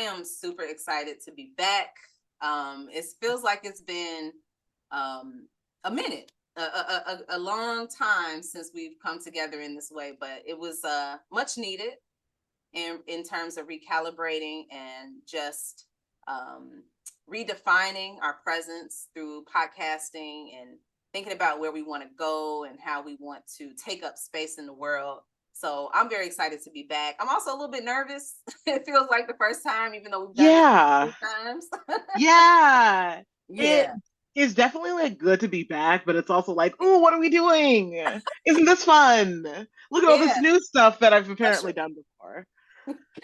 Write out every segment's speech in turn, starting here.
am super excited to be back. It feels like it's been a minute, a long time since we've come together in this way, but it was much needed in terms of recalibrating and just redefining our presence through podcasting and thinking about where we want to go and how we want to take up space in the world. So I'm very excited to be back. I'm also a little bit nervous. It feels like the first time, even though we've done this 3 times. Yeah. It Yeah. is definitely like good to be back, but it's also like, oh, what are we doing? Isn't this fun? Look at all this Yeah, new stuff that I've that's apparently done before.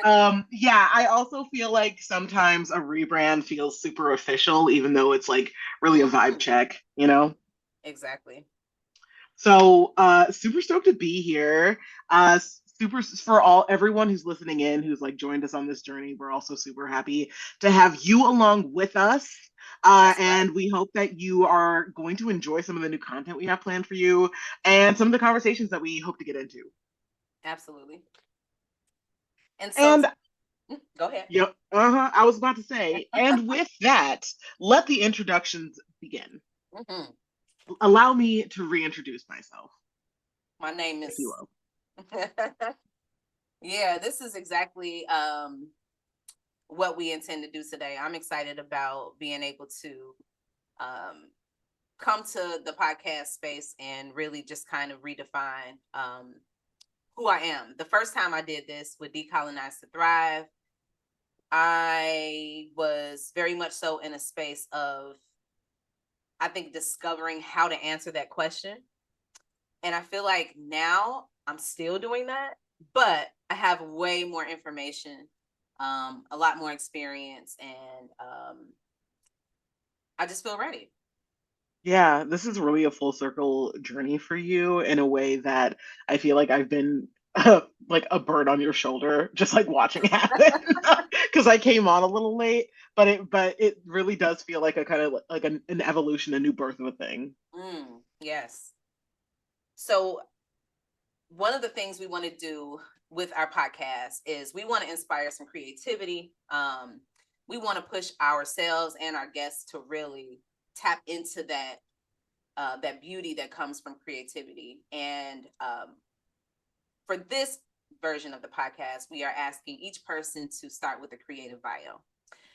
Yeah, I also feel like sometimes a rebrand feels super official, even though it's like really a vibe true. check, you know? Exactly. So, super stoked to be here. Super for all everyone who's listening in, who's like joined us on this journey. We're also super happy to have you along with us. That's right. And we hope that you are going to enjoy some of the new content we have planned for you and some of the conversations that we hope to get into. Absolutely. And so, And go ahead. yep, I was about to say, and with that, let the introductions begin. Mhm. Allow me to reintroduce myself, My name if you is, will. yeah, this is exactly what we intend to do today. I'm excited about being able to um, come to the podcast space and really just kind of redefine who I am. The first time I did this with Decolonize to Thrive, I was very much so in a space of, I think, discovering how to answer that question. And I feel like now I'm still doing that, but I have way more information, a lot more experience, and I just feel ready. Yeah, this is really a full circle journey for you in a way that I feel like I've been like a bird on your shoulder, just like watching happen because I came on a little late, but it really does feel like a kind of like an evolution, a new birth of a thing. Yes. So one of the things we want to do with our podcast is we want to inspire some creativity. We want to push ourselves and our guests to really tap into that beauty that comes from creativity. And for this version of the podcast, we are asking each person to start with a creative bio.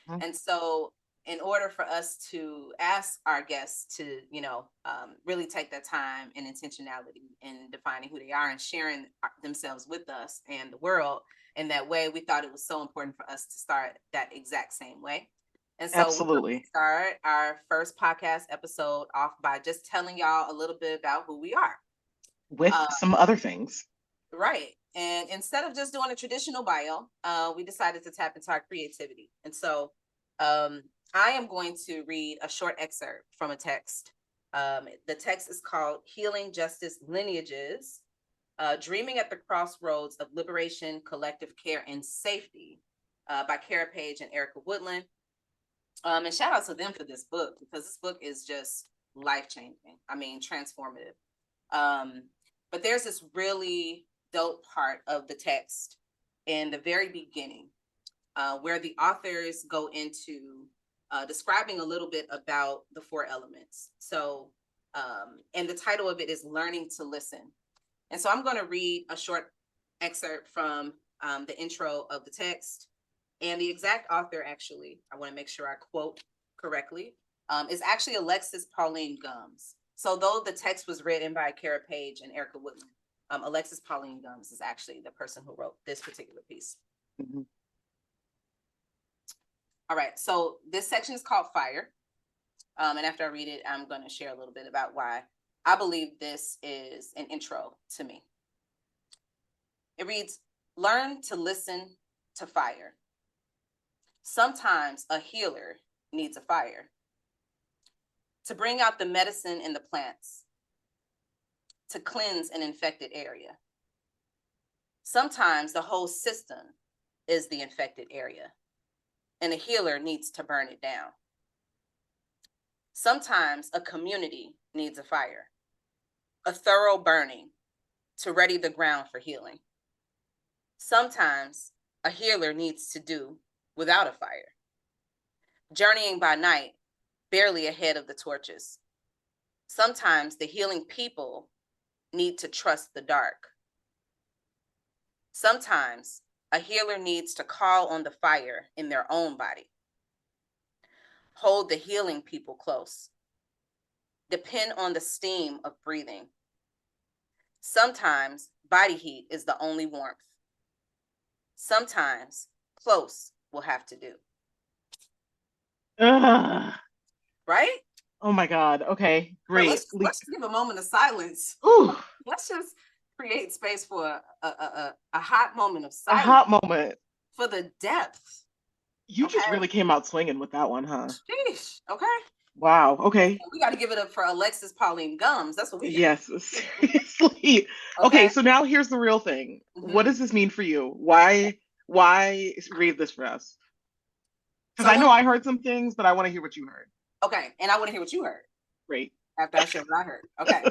Mhm. And so, in order for us to ask our guests to, really take that time and intentionality in defining who they are and sharing themselves with us and the world in that way, we thought it was so important for us to start that exact same way. And so, we're going Absolutely. to start our first podcast episode off by just telling y'all a little bit about who we are. With Uh, some other things. right. And instead of just doing a traditional bio, we decided to tap into our creativity. And so, um, I am going to read a short excerpt from a text. The text is called Healing Justice Lineages, Dreaming at the Crossroads of Liberation, Collective Care, and Safety by 𝗘𝗽𝗏 and 𝗙𝗏𝗏𝗏. And shout out to them for this book because this book is just life-changing. I mean, transformative. Um, but there's this really dope part of the text in the very beginning where the authors go into describing a little bit about the 4 elements. So, and the title of it is Learning to Listen. And so I'm going to read a short excerpt from the intro of the text. And the exact author, actually, I want to make sure I quote correctly, is actually Alexis Pauline Gumbs. So though the text was written by 𝗘𝗽𝗏𝗏𝗏 and 𝗏𝗏𝗏𝗏𝗏, Alexis Pauline Gumbs is actually the person who wrote this particular piece. Mhm. All right, so this section is called Fire. And after I read it, I'm going to share a little bit about why I believe this is an intro to me. It reads, learn to listen to fire. Sometimes a healer needs a fire to bring out the medicine in the plants, to cleanse an infected area. Sometimes the whole system is the infected area, and a healer needs to burn it down. Sometimes a community needs a fire, a thorough burning to ready the ground for healing. Sometimes a healer needs to do without a fire. Journeying by night, barely ahead of the torches. Sometimes the healing people need to trust the dark. Sometimes a healer needs to call on the fire in their own body. Hold the healing people close. Depend on the steam of breathing. Sometimes body heat is the only warmth. Sometimes close will have to do. Ugh. Right? Oh my God. Okay, So great. let's give a moment of silence. Ooh, Let's just create space for a hot moment of a silence hot moment. for the depth. You just Okay. really came out swinging with that one, huh? Sheesh. Okay. Wow. Okay. We got to give it up for Alexis Pauline Gumbs. That's what we get. Yes, seriously. Okay, so now here's the real thing. What does this mean for you? Why read this for us? Because I know I heard some things, but I want to hear what you heard. Okay, and I want to hear what you heard. Great. After I share what I heard. Okay.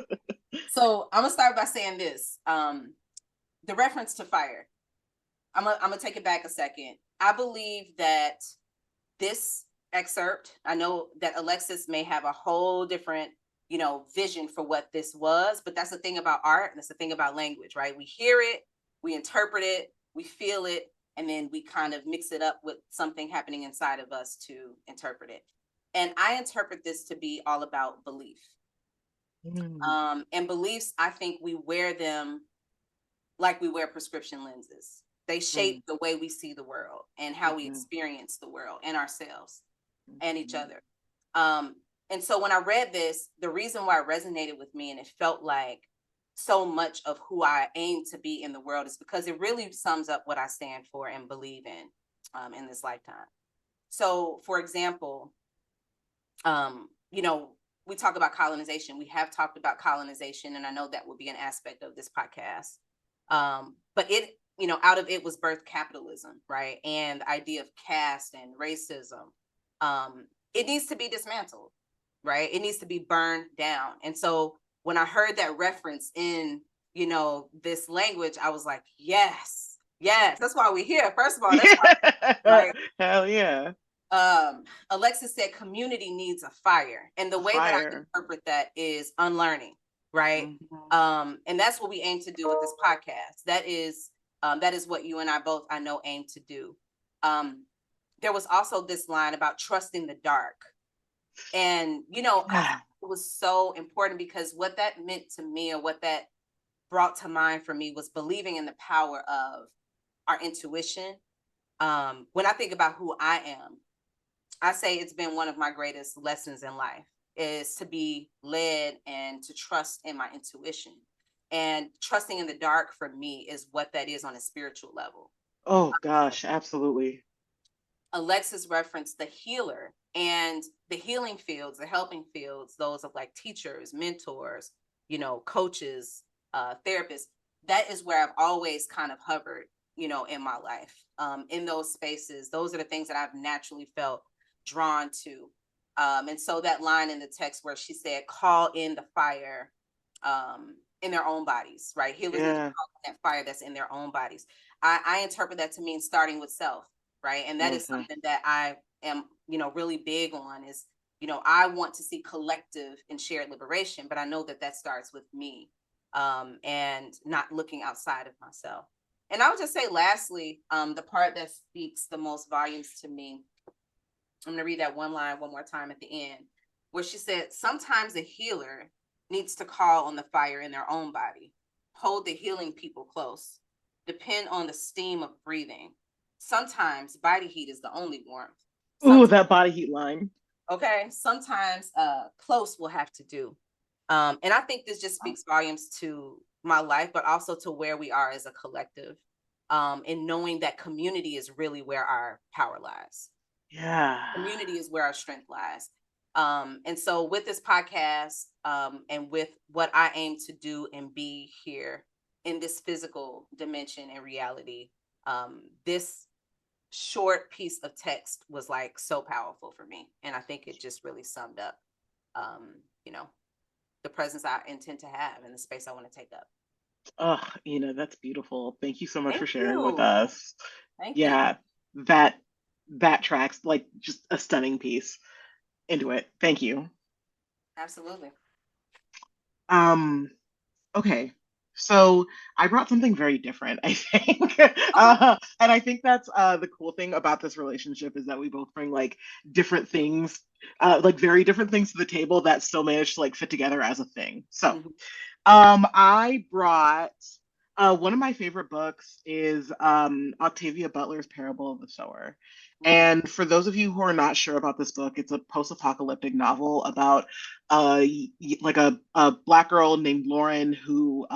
So I'm gonna start by saying this. The reference to fire. I'm gonna take it back a second. I believe that this excerpt, I know that Alexis may have a whole different, vision for what this was, but that's the thing about art, and that's the thing about language, right? We hear it, we interpret it, we feel it, and then we kind of mix it up with something happening inside of us to interpret it. And I interpret this to be all about belief. And beliefs, I think we wear them like we wear prescription lenses. They shape the way we see the world and how we experience the world and ourselves and each other. And so when I read this, the reason why it resonated with me and it felt like so much of who I aim to be in the world is because it really sums up what I stand for and believe in this lifetime. So, for example, we talk about colonization. We have talked about colonization, and I know that will be an aspect of this podcast. But it, out of it was birthed capitalism, right? And the idea of caste and racism. It needs to be dismantled, right? It needs to be burned down. And so when I heard that reference in, this language, I was like, yes, that's why we're here. First of all, that's why, right? Hell yeah. Alexis said community needs a fire. And the way that I interpret that is unlearning, right? And that's what we aim to do with this podcast. That is what you and I both, I know, aim to do. There was also this line about trusting the dark. And, I it was so important because what that meant to me, or what that brought to mind for me, was believing in the power of our intuition. When I think about who I am, I say it's been one of my greatest lessons in life is to be led and to trust in my intuition. And trusting in the dark for me is what that is on a spiritual level. Oh gosh, absolutely. Alexis referenced the healer and the healing fields, the helping fields, those of like teachers, mentors, coaches, therapists. That is where I've always kind of hovered, in my life. In those spaces, those are the things that I've naturally felt drawn to. And so that line in the text where she said, call in the fire in their own bodies, right? Healers need to call in that fire that's in their own bodies. I interpret that to mean starting with self, right? And that is something that I am, really big on is, I want to see collective and shared liberation, but I know that starts with me and not looking outside of myself. And I would just say, lastly, the part that speaks the most volumes to me, I'm going to read that one line one more time at the end, where she said, sometimes a healer needs to call on the fire in their own body, hold the healing people close, depend on the steam of breathing. Sometimes body heat is the only warmth. Ooh, that body heat line. Okay. Sometimes close will have to do. And I think this just speaks volumes to my life, but also to where we are as a collective, and knowing that community is really where our power lies. Yeah. Community is where our strength lies. And so with this podcast, and with what I aim to do and be here in this physical dimension and reality, this short piece of text was like so powerful for me. And I think it just really summed up, the presence I intend to have and the space I want to take up. Oh, that's beautiful. Thank you so much for sharing with you. us. Thank Yeah, you. that that tracks. Like just a stunning piece. Into it. Thank you. Absolutely. Um, okay. So I brought something very different, I think. Okay. And I think that's the cool thing about this relationship is that we both bring like different things, like very different things to the table that still manage to like fit together as a thing. So Mhm. I brought one of my favorite books is Octavia Butler's *Parable of the Sower*. Mm. And for those of you who are not sure about this book, it's a post-apocalyptic novel about like a black girl named Lauren who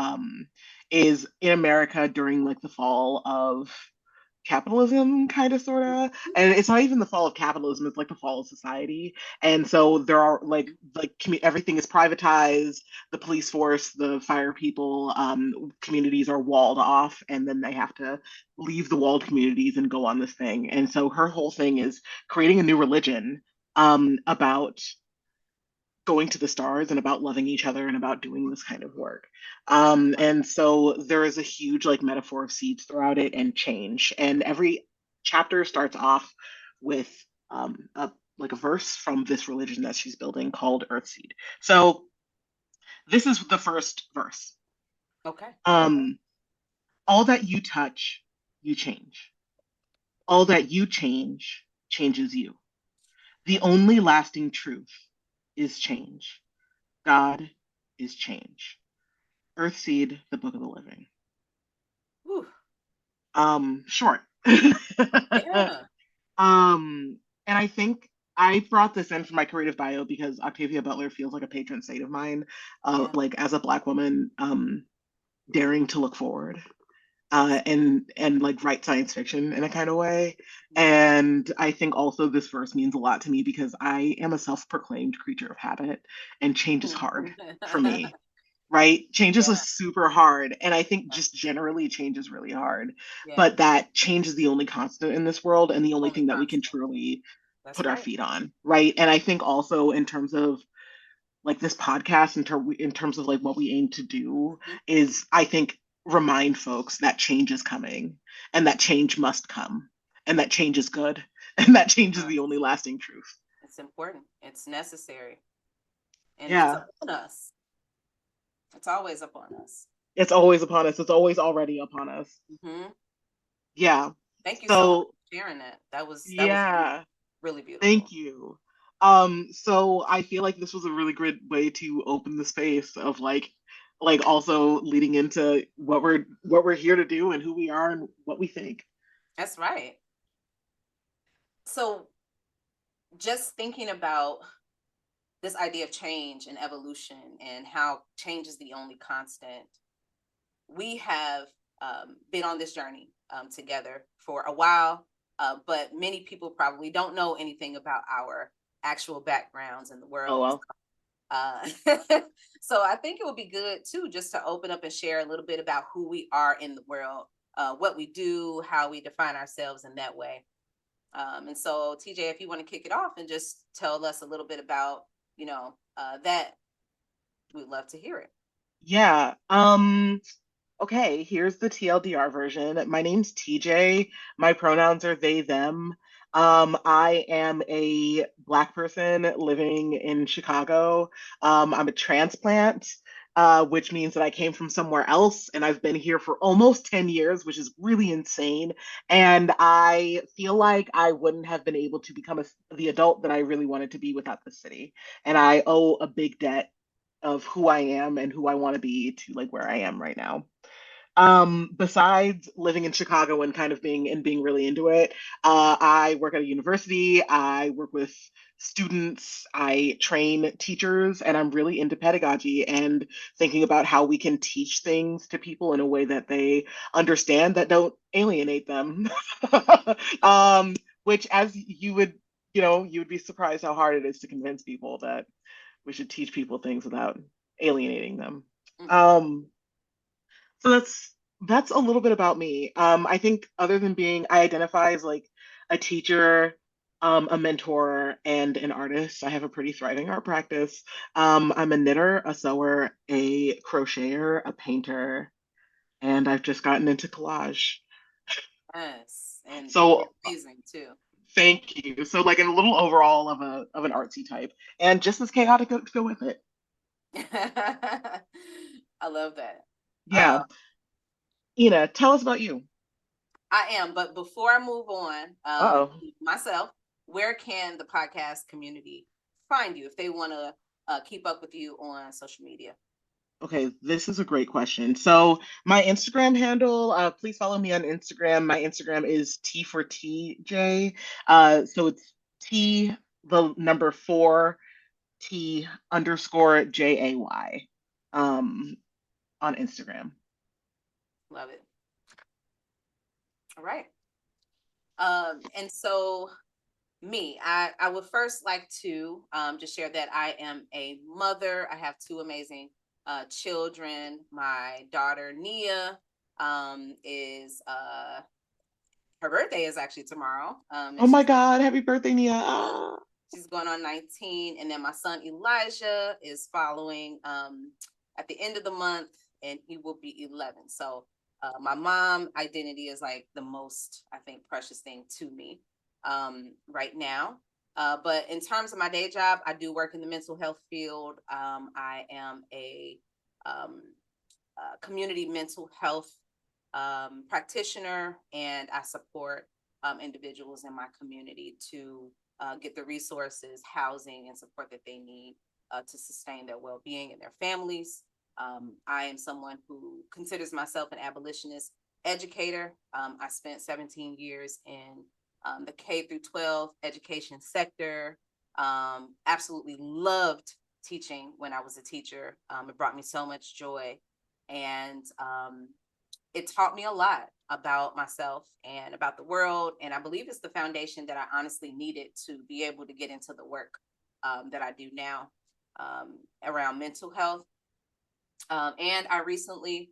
is in America during like the fall of capitalism, kind of, sort of. And it's not even the fall of capitalism, it's like the fall of society. And so there are everything is privatized, the police force, the fire people, communities are walled off, and then they have to leave the walled communities and go on this thing. And so her whole thing is creating a new religion, about going to the stars and about loving each other and about doing this kind of work. And so there is a huge like metaphor of seeds throughout it and change. And every chapter starts off with a like a verse from this religion that she's building called Earthseed. So this is the first verse. Okay. Um, all that you touch, you change. All that you change changes you. The only lasting truth is change. God is change. Earthseed, the Book of the Living. Whew. Short. Yeah. And I think I brought this in for my creative bio because Octavia Butler feels like a patron saint of mine. Yeah. Like as a Black woman, daring to look forward, and like write science fiction in a kind of way. Mhm. And I think also this verse means a lot to me because I am a self-proclaimed creature of habit, and change is hard for me, right? Changes Yeah. is super hard. And I think just generally change is really hard. Yeah. But that change is the only constant in this world and the only Only thing that we can constant. truly That's put our right. feet on, right? And I think also in terms of like this podcast, in terms of like what we aim to do, Mhm. is I think remind folks that change is coming and that change must come and that change is good and that change is Uh, the only lasting truth. It's important. It's necessary. And it's Yeah. upon us. It's always upon us. It's always upon us. It's always already upon us. Hmm. Yeah. Thank you so much So for sharing that. That was yeah. really beautiful. Thank you. So I feel like this was a really great way to open the space of like also leading into what we're here to do and who we are and what we think. That's right. So just thinking about this idea of change and evolution and how change is the only constant, we have been on this journey together for a while, but many people probably don't know anything about our actual backgrounds in the Oh world. well. Uh, so I think it would be good too, just to open up and share a little bit about who we are in the world, what we do, how we define ourselves in that way. And so, TJ, if you want to kick it off and just tell us a little bit about, that, we'd love to hear it. Yeah. Okay, here's the TLDR version. My name's TJ. My pronouns are they, them. I am a Black person living in Chicago. I'm a transplant, which means that I came from somewhere else and I've been here for almost 10 years, which is really insane. And I feel like I wouldn't have been able to become the adult that I really wanted to be without the city. And I owe a big debt of who I am and who I want to be to like where I am right now. Besides living in Chicago and kind of being really into it, I work at a university. I work with students. I train teachers, and I'm really into pedagogy and thinking about how we can teach things to people in a way that they understand that don't alienate them. um, which, as you would, you would be surprised how hard it is to convince people that we should teach people things without alienating them. Mhm. Um, so that's a little bit about me. I think other than I identify as like a teacher, a mentor, and an artist. I have a pretty thriving art practice. I'm a knitter, a sewer, a crocheter, a painter, and I've just gotten into collage. Yes, and So you're amazing too. Thank you. So like a little overall of an artsy type, and just as chaotic to go with it. I love that. Yeah. Ina, tell us about you. I am, but before I move on, Uh-oh. myself, where can the podcast community find you if they want to keep up with you on social media? Okay, this is a great question. So my Instagram handle, please follow me on Instagram. My Instagram is T for TJ. So it's T the number four T underscore JAY on Instagram. Love it. All right. And so I would first like to just share that I am a mother. I have two amazing children. My daughter Nia is her birthday is actually tomorrow. Oh my God, happy birthday, Nia. Ah. She's going on 19. And then my son Elijah is following at the end of the month, and he will be 11. So my mom identity is like the most, I think, precious thing to me right now. But in terms of my day job, I do work in the mental health field. I am a community mental health practitioner, and I support individuals in my community to get the resources, housing, and support that they need to sustain their well-being and their families. I am someone who considers myself an abolitionist educator. I spent 17 years in the K through 12 education sector. Absolutely loved teaching when I was a teacher. It brought me so much joy, and it taught me a lot about myself and about the world. And I believe it's the foundation that I honestly needed to be able to get into the work that I do now around mental health. And I recently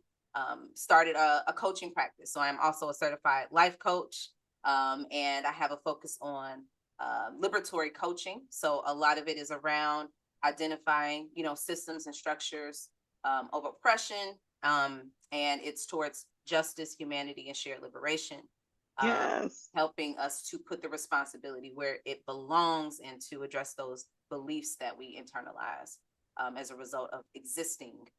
started a coaching practice. So I'm also a certified life coach, and I have a focus on liberatory coaching. So a lot of it is around identifying, systems and structures of oppression, and it's towards justice, humanity, and shared liberation. Yes. Helping us to put the responsibility where it belongs and to address those beliefs that we internalize as a result of existing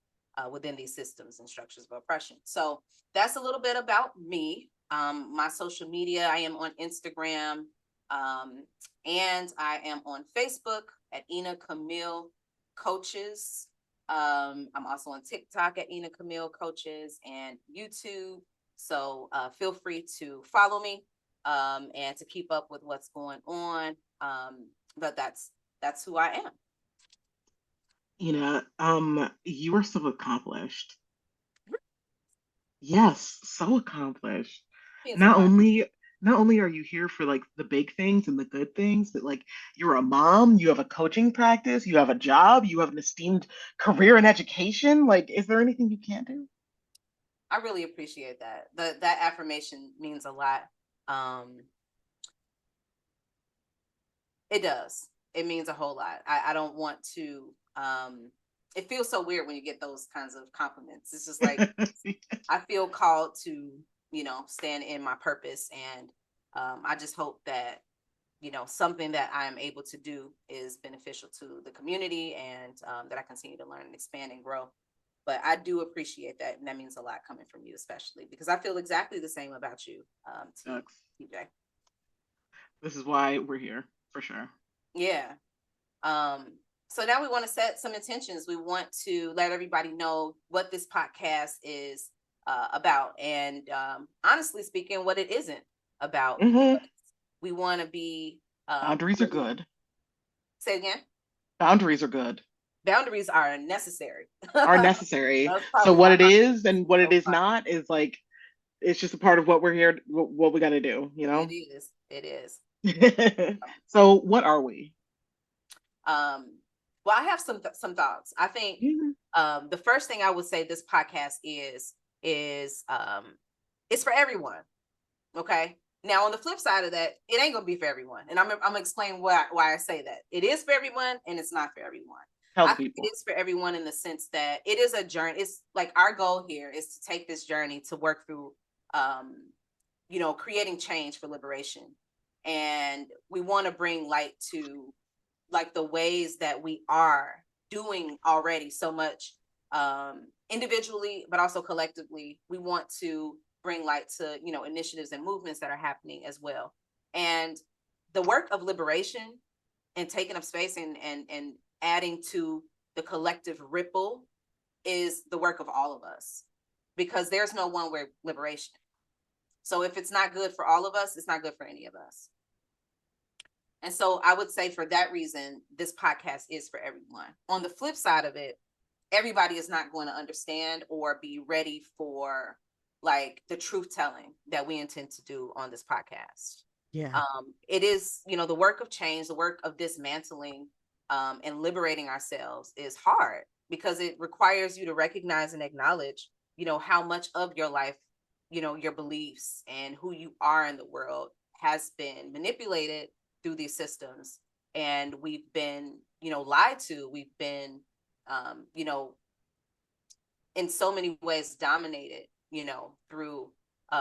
within these systems and structures of oppression. So that's a little bit about me. My social media, I am on Instagram, and I am on Facebook at 𝗙𝗵𝘃 I'm also on TikTok at 𝗙𝗵𝘃 and YouTube. So feel free to follow me and to keep up with what's going on. But that's who I am. You are so accomplished. Yes, so accomplished. Not only not only are you here for like the big things and the good things, but like you're a mom, you have a coaching practice, you have a job, you have an esteemed career in education. Like, is there anything you can't do? I really appreciate that. That affirmation means a lot. It does. It means a whole lot. I don't want to it feels so weird when you get those kinds of compliments. It's just like I feel called to, stand in my purpose. And I just hope that, something that I'm able to do is beneficial to the community, and that I continue to learn and expand and grow. But I do appreciate that. And that means a lot coming from you, especially because I feel exactly the same about you, TJ. This is why we're here, for sure. Yeah. So now we want to set some intentions. We want to let everybody know what this podcast is about, and honestly speaking, what it isn't about. Mm-hmm. We want to be Boundaries are good. Say again. Boundaries are good. Boundaries are necessary. Are necessary. So what it is and what it is not is like it's just a part of what we're here, what we got to do. It is. It is. So what are we? Well, I have some thoughts. I think the first thing I would say this podcast is it's for everyone. Okay. Now, on the flip side of that, it ain't gonna be for everyone, and I'm gonna explain why I say that. It is for everyone, and it's not for everyone. I think it is for everyone in the sense that it is a journey. It's like our goal here is to take this journey to work through, creating change for liberation. And we want to bring light to like the ways that we are doing already so much individually, but also collectively. We want to bring light to, you know, initiatives and movements that are happening as well. And the work of liberation and taking up space and adding to the collective ripple is the work of all of us, because there's no one way liberation. So if it's not good for all of us, it's not good for any of us. And so I would say for that reason, this podcast is for everyone. On the flip side of it, everybody is not going to understand or be ready for like the truth telling that we intend to do on this podcast. Yeah. It is, you know, the work of change, the work of dismantling and liberating ourselves is hard, because it requires you to recognize and acknowledge, you know, how much of your life, you know, your beliefs and who you are in the world has been manipulated through these systems. And we've been, you know, lied to. We've been, you know, in so many ways dominated, you know, through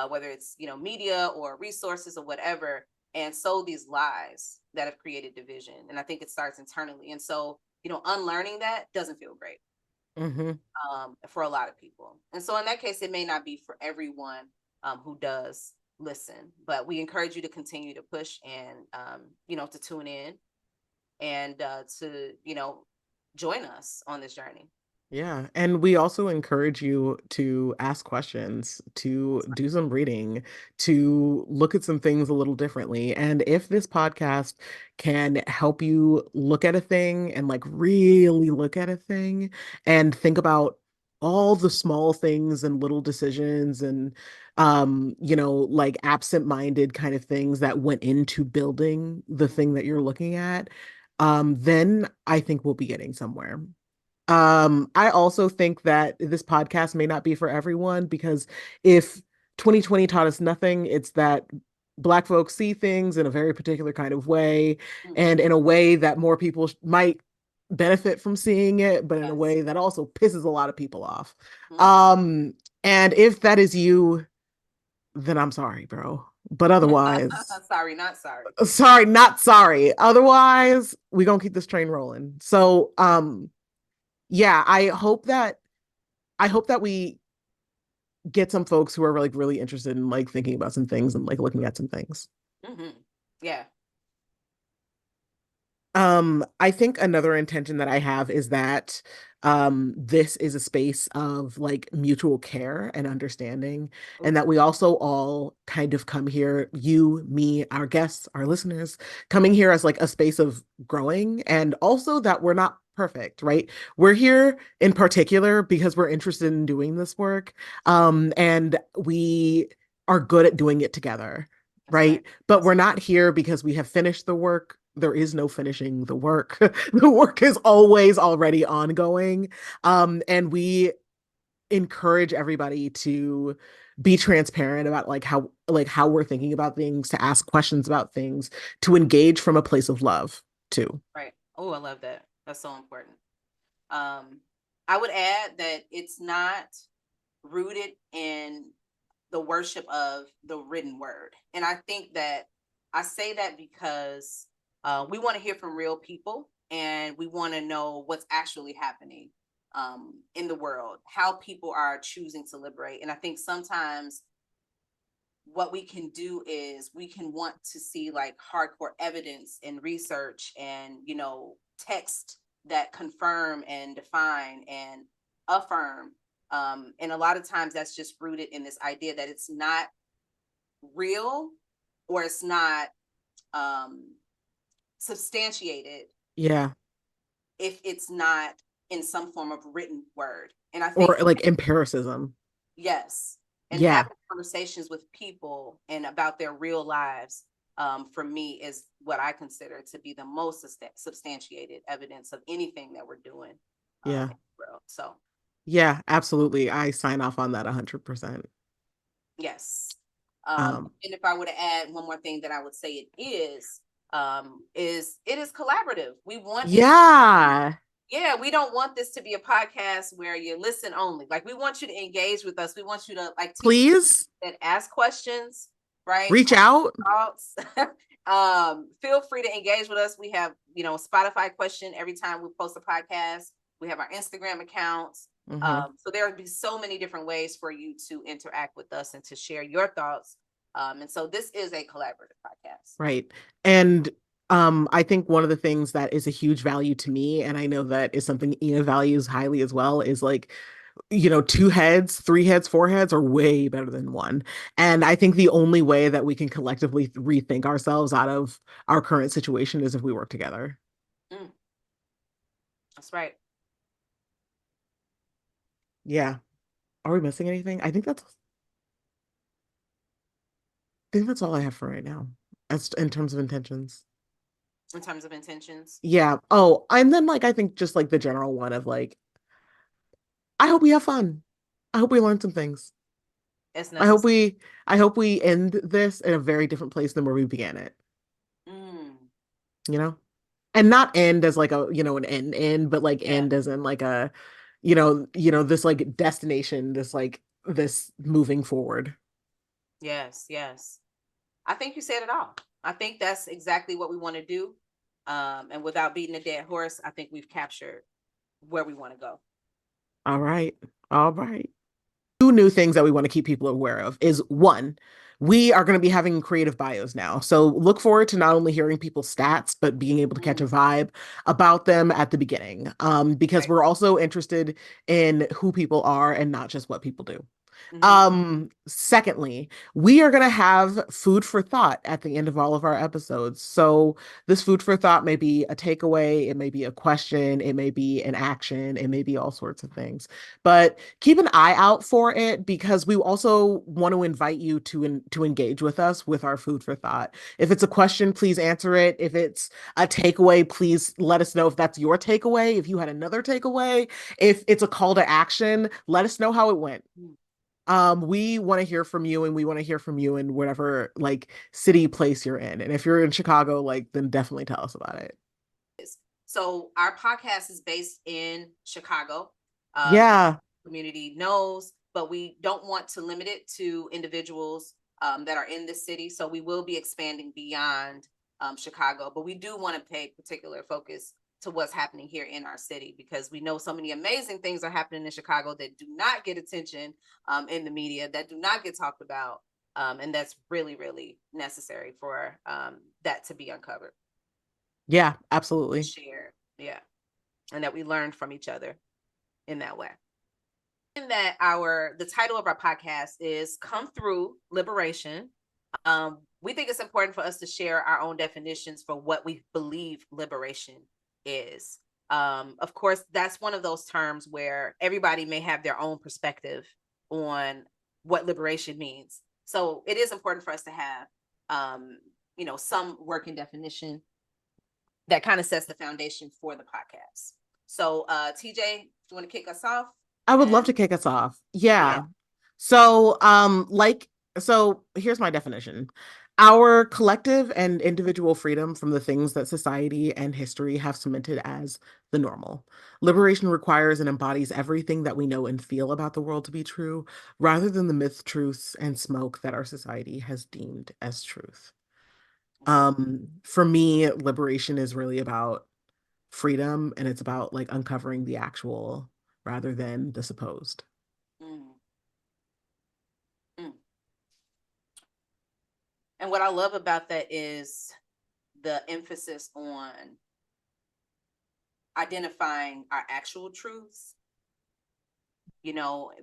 whether it's, you know, media or resources or whatever, and sold these lies that have created division. And I think it starts internally. And so, you know, unlearning that doesn't feel great for a lot of people. And so in that case, it may not be for everyone who does listen, but we encourage you to continue to push and, you know, to tune in and to, you know, join us on this journey. Yeah. And we also encourage you to ask questions, to do some reading, to look at some things a little differently. And if this podcast can help you look at a thing and like really look at a thing and think about all the small things and little decisions and you know, like absent-minded kind of things that went into building the thing that you're looking at, then I think we'll be getting somewhere. I also think that this podcast may not be for everyone, because if 2020 taught us nothing, it's that Black folks see things in a very particular kind of way, and in a way that more people might benefit from seeing it, but in a way that also pisses a lot of people off. And if that is you, then I'm sorry, bro. But otherwise, sorry, not sorry. Sorry, not sorry. Otherwise, we gonna keep this train rolling. So, yeah, I hope that we get some folks who are like really interested in like thinking about some things and like looking at some things. Yeah. I think another intention that I have is that this is a space of like mutual care and understanding, and that we also all kind of come here, you, me, our guests, our listeners, coming here as like a space of growing, and also that we're not perfect, right? We're here in particular because we're interested in doing this work, and we are good at doing it together, right? But we're not here because we have finished the work. There is no finishing the work. The work is always already ongoing. And we encourage everybody to be transparent about how we're thinking about things, to ask questions about things, to engage from a place of love too. Right. Oh, I love that. That's so important. I would add that it's not rooted in the worship of the written word. And I think that I say that because we want to hear from real people, and we want to know what's actually happening in the world, how people are choosing to liberate. And I think sometimes what we can do is we can want to see like hardcore evidence and research and, you know, text that confirm and define and affirm. And a lot of times that's just rooted in this idea that it's not real, or it's not substantiated. Yeah. If it's not in some form of written word. And I think, or like empiricism. Yes. And Yeah. having conversations with people and about their real lives, for me, is what I consider to be the most substantiated evidence of anything that we're doing. Yeah. In the world. So yeah, absolutely. I sign off on that 100%. yes. And if I were to add one more thing that I would say it is it is collaborative. We want Yeah. Yeah, we don't want this to be a podcast where you listen only. Like, we want you to engage with us. We want you to like please and ask questions, right? reach out. Thoughts. Feel free to engage with us. We have, Spotify question every time we post a podcast. We have our Instagram accounts. So there will be so many different ways for you to interact with us and to share your thoughts. And so this is a collaborative podcast. Right. And I think one of the things that is a huge value to me, and I know that is something Ina values highly as well, is like, two heads, three heads, four heads are way better than one. And I think the only way that we can collectively rethink ourselves out of our current situation is if we work together. That's right. Yeah. Are we missing anything? I think that's all I have for right now. As in terms of intentions. In terms of intentions. Yeah. Oh, and then I think just the general one of I hope we have fun. I hope we learn some things. It's I hope we end this in a very different place than where we began it. And not end as an end, but end as in a this destination, this moving forward. Yes. I think you said it all. I think that's exactly what we want to do. And without beating a dead horse, I think we've captured where we want to go. All right. Two new things that we want to keep people aware of is one, we are going to be having creative bios now. So look forward to not only hearing people's stats, but being able to catch a vibe about them at the beginning. Because we're also interested in who people are and not just what people do. Secondly, we are going to have food for thought at the end of all of our episodes. So this food for thought may be a takeaway, it may be a question, it may be an action, it may be all sorts of things. But keep an eye out for it, because we also want to invite you to engage with us with our food for thought. If it's a question, please answer it. If it's a takeaway, please let us know if that's your takeaway, if you had another takeaway. If it's a call to action, let us know how it went. We want to hear from you, and we want to hear from you in whatever city, place you're in. And if you're in Chicago, then definitely tell us about it. So our podcast is based in Chicago. Community knows, but we don't want to limit it to individuals that are in this city. So we will be expanding beyond Chicago, but we do want to pay particular focus to what's happening here in our city, because we know so many amazing things are happening in Chicago that do not get attention in the media, that do not get talked about. And that's really, really necessary for that to be uncovered. Yeah, absolutely. Share. Yeah. And that we learn from each other in that way. And that the title of our podcast is Come Through Liberation. We think it's important for us to share our own definitions for what we believe liberation is. Of course, that's one of those terms where everybody may have their own perspective on what liberation means. So it is important for us to have, some working definition that kind of sets the foundation for the podcast. So, TJ, do you want to kick us off? I would love to kick us off. Yeah. So, so here's my definition. Our collective and individual freedom from the things that society and history have cemented as the normal. Liberation requires and embodies everything that we know and feel about the world to be true, rather than the myth, truths, and smoke that our society has deemed as truth. For me, liberation is really about freedom, and it's about uncovering the actual rather than the supposed. And what I love about that is the emphasis on identifying our actual truths,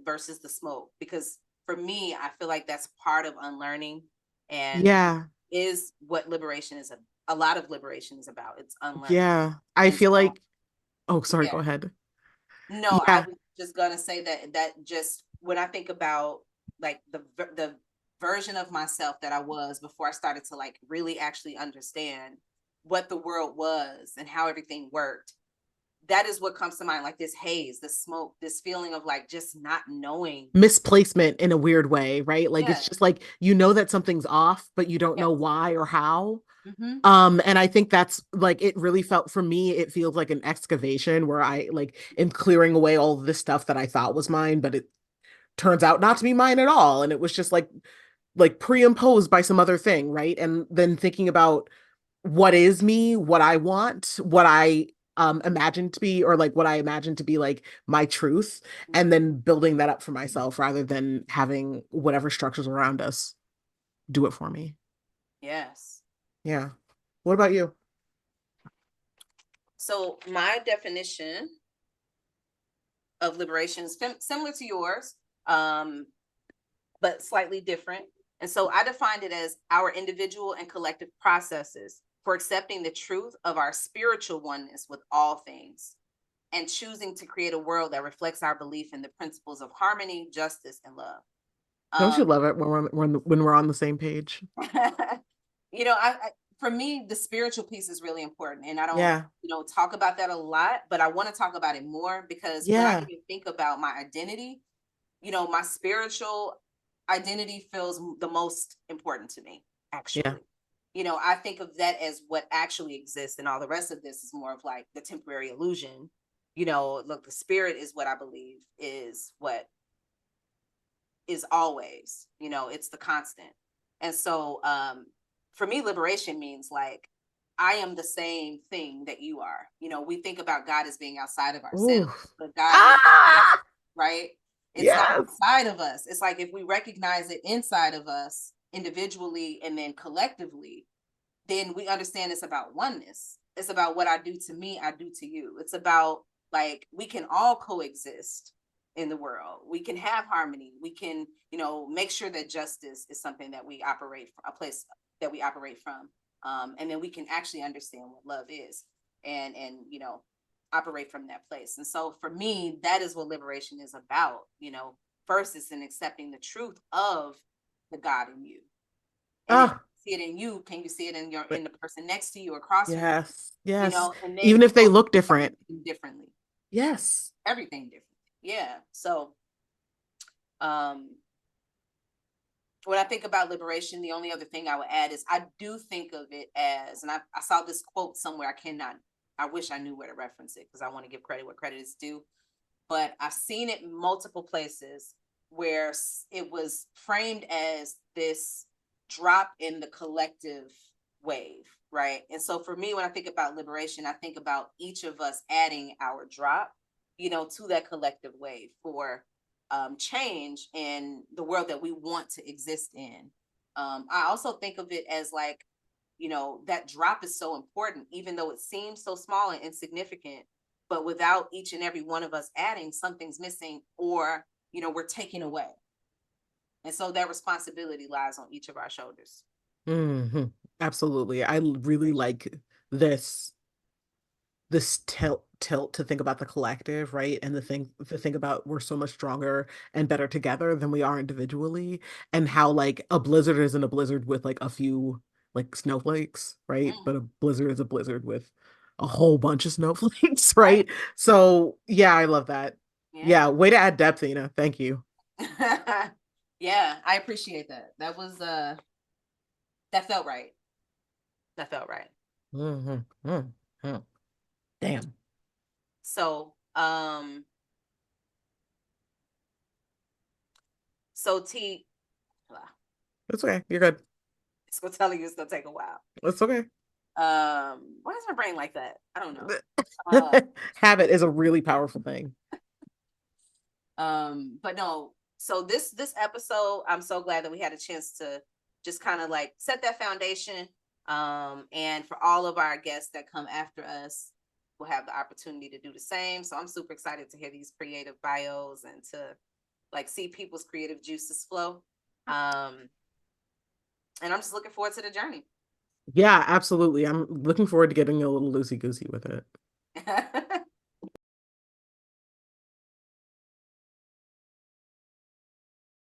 versus the smoke. Because for me, I feel like that's part of unlearning, and is what liberation is. A lot of liberation is about. It's unlearning. Yeah, I feel like. Oh, sorry. Go ahead. No, I was just gonna say that just when I think about the version of myself that I was before I started to really actually understand what the world was and how everything worked, that is what comes to mind, this haze, this smoke, this feeling of just not knowing. Misplacement in a weird way, right? It's just that something's off, but you don't know why or how. And I think that's it really felt for me, it feels like an excavation where I am clearing away all this stuff that I thought was mine, but it turns out not to be mine at all. And it was just like pre-imposed by some other thing, right? And then thinking about what is me, what I want, what I imagine to be, or like what I imagine to be like my truth, and Mhm. then building that up for myself rather than having whatever structures around us do it for me. Yes. Yeah. What about you? So my definition of liberation is similar to yours, but slightly different. And so I defined it as our individual and collective processes for accepting the truth of our spiritual oneness with all things and choosing to create a world that reflects our belief in the principles of harmony, justice, and love. Don't you Um, love it when we're on the same page? I for me, the spiritual piece is really important, and I don't, Yeah. talk about that a lot, but I want to talk about it more because when I Yeah. even think about my identity, my spiritual identity feels the most important to me, Yeah. actually. I think of that as what actually exists, and all the rest of this is more of like the temporary illusion. Look, the spirit is what I believe is what is always, it's the constant. And so for me, liberation means like I am the same thing that you are. We think about God as being outside of Ooh. ourselves, but God lives, Ah! right? It's not Yes. outside of us. It's like if we recognize it inside of us individually and then collectively, then we understand it's about oneness. It's about what I do to me, I do to you. It's about like we can all coexist in the world. We can have harmony. We can, make sure that justice is something that we operate from, a place that we operate from. And then we can actually understand what love is and operate from that place. And so for me, that is what liberation is about. First it's in accepting the truth of the God in you. And if Ah, you see it in you, can you see it in the person next to you, across from you? yes. Yes. And then Even you if they go look do different. everything differently. Yes. Everything different. Yeah. So um when I think about liberation, the only other thing I would add is I do think of it as, and I saw this quote somewhere. I wish I knew where to reference it because I want to give credit where credit is due. But I've seen it multiple places where it was framed as this drop in the collective wave, right? And so for me, when I think about liberation, I think about each of us adding our drop, to that collective wave for change in the world that we want to exist in. I also think of it as like, that drop is so important, even though it seems so small and insignificant. But without each and every one of us adding, something's missing, or we're taking away. And so that responsibility lies on each of our shoulders. Hmm. Absolutely. I really like this tilt to think about the collective, right? And to think about we're so much stronger and better together than we are individually, and how like a blizzard isn't a blizzard with like a few like snowflakes, right? Mm, But a blizzard is a blizzard with a whole bunch of snowflakes, right? right? So yeah, I love that. Yeah. Yeah, way to add depth, Ina. Thank you. Yeah, I appreciate that. That was that felt right. That felt right. Hmm. Hmm. Damn. So so T It's okay. You're good. it's gonna tell you it's gonna take a while. It's okay. Why is my brain like that? I don't know. Uh Habit is a really powerful thing. but no, so this episode, I'm so glad that we had a chance to just kind of like set that foundation. And for all of our guests that come after us, we'll have the opportunity to do the same. So I'm super excited to hear these creative bios and to like see people's creative juices flow. Um, and I'm just looking forward to the journey. Yeah, absolutely. I'm looking forward to getting a little loosey goosey with it.